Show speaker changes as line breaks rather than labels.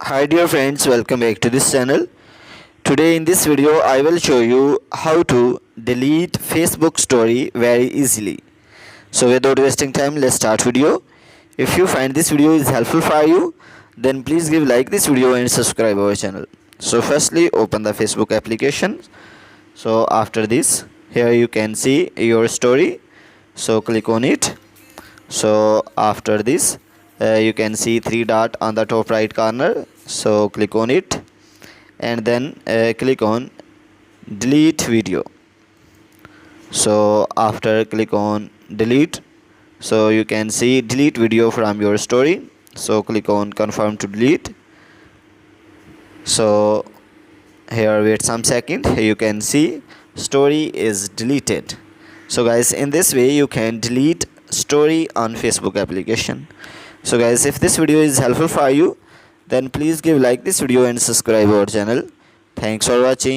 Hi dear friends, welcome back to this channel. Today in this video I will show you how to delete Facebook story very easily. So without wasting time, let's start video. If you find this video is helpful for you, then please give like this video and subscribe our channel. So firstly open the Facebook application. So after this, here you can see your story. So click on it. So after this, you can see three dot on the top right corner. So click on it and then click on delete video. So after click on delete, so you can see delete video from your story. So click on confirm to delete. So here wait some second, here you can see story is deleted. So guys, in this way you can delete story on Facebook application. So guys, if this video is helpful for you, then please give like this video and subscribe our channel. Thanks for watching.